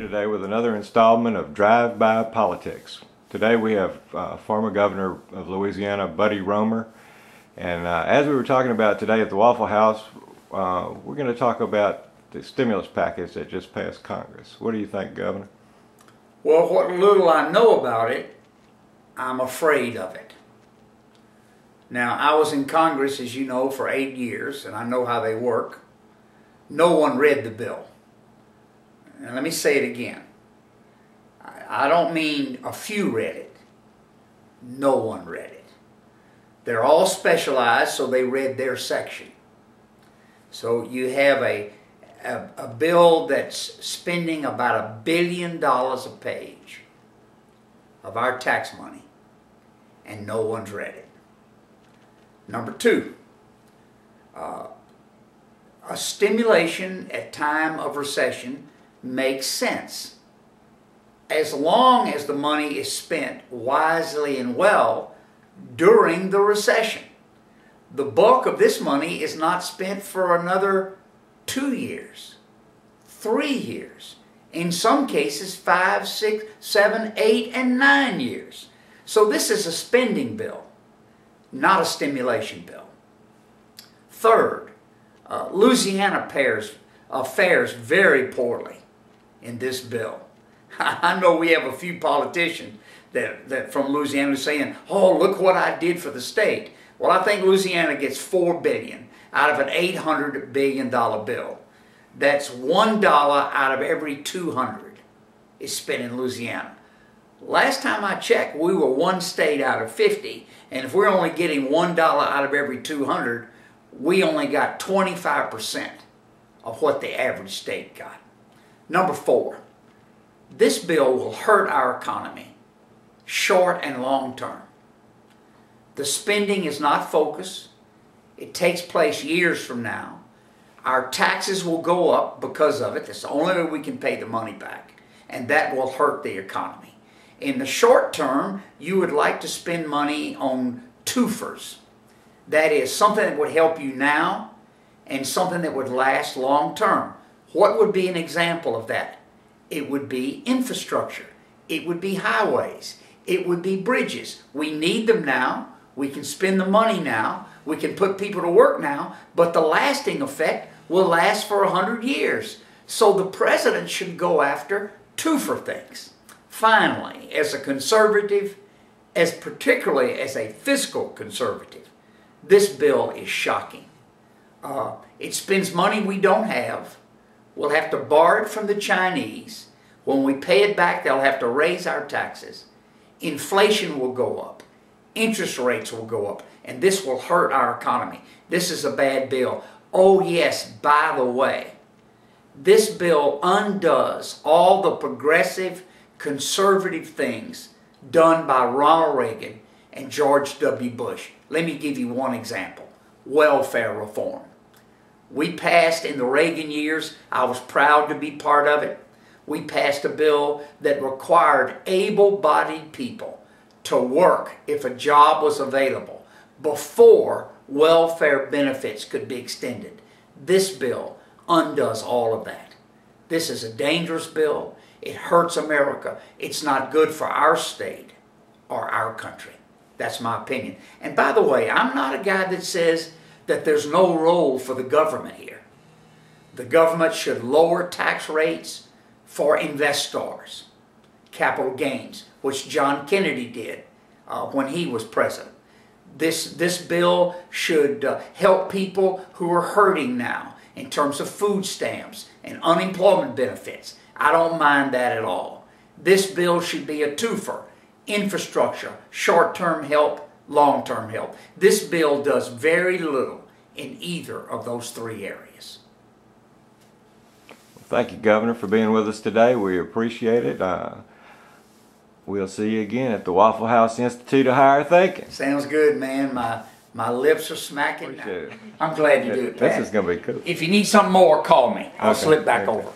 Today with another installment of Drive-By Politics. Today we have former Governor of Louisiana Buddy Roemer, and as we were talking about today at the Waffle House, we're going to talk about the stimulus package that just passed Congress. What do you think, Governor? Well, what little I know about it, I'm afraid of it. Now, I was in Congress, as you know, for 8 years, and I know how they work. No one read the bill. And let me say it again. I don't mean a few read it. No one read it. They're all specialized, so they read their section. So you have a bill that's spending about $1 billion a page of our tax money, and no one's read it. Number two, a stimulation at time of recession makes sense as long as the money is spent wisely and well during the recession. The bulk of this money is not spent for another 2 years, 3 years, in some cases 5, 6, 7, 8, and 9 years. So this is a spending bill, not a stimulation bill. Third, Louisiana fares very poorly in this bill. I know we have a few politicians that from Louisiana are saying, oh, look what I did for the state. Well, I think Louisiana gets $4 billion out of an $800 billion bill. That's $1 out of every 200 is spent in Louisiana. Last time I checked, we were one state out of 50, and if we're only getting $1 out of every 200, we only got 25% of what the average state got. Number four, this bill will hurt our economy, short and long term. The spending is not focused. It takes place years from now. Our taxes will go up because of it. That's the only way we can pay the money back, and that will hurt the economy. In the short term, you would like to spend money on twofers. That is, something that would help you now and something that would last long term. What would be an example of that? It would be infrastructure. It would be highways. It would be bridges. We need them now. We can spend the money now. We can put people to work now. But the lasting effect will last for 100 years. So the president should go after twofer things. Finally, as a conservative, particularly as a fiscal conservative, this bill is shocking. It spends money we don't have. We'll have to borrow it from the Chinese. When we pay it back, they'll have to raise our taxes. Inflation will go up. Interest rates will go up. And this will hurt our economy. This is a bad bill. Oh yes, by the way, this bill undoes all the progressive, conservative things done by Ronald Reagan and George W. Bush. Let me give you one example. Welfare reform. We passed in the Reagan years, I was proud to be part of it, we passed a bill that required able-bodied people to work if a job was available before welfare benefits could be extended. This bill undoes all of that. This is a dangerous bill. It hurts America. It's not good for our state or our country. That's my opinion. And by the way, I'm not a guy that says that there's no role for the government here. The government should lower tax rates for investors, capital gains, which John Kennedy did when he was president. This bill should help people who are hurting now in terms of food stamps and unemployment benefits. I don't mind that at all. This bill should be a twofer. Infrastructure, short-term help, long-term help. This bill does very little in either of those three areas. Thank you, Governor, for being with us today. We appreciate it. we'll see you again at the Waffle House Institute of Higher Thinking. Sounds good, man. My lips are smacking. Appreciate it. I'm glad you do it, Pat. This is going to be cool. If you need something more, call me. I'll Okay, slip back okay. over.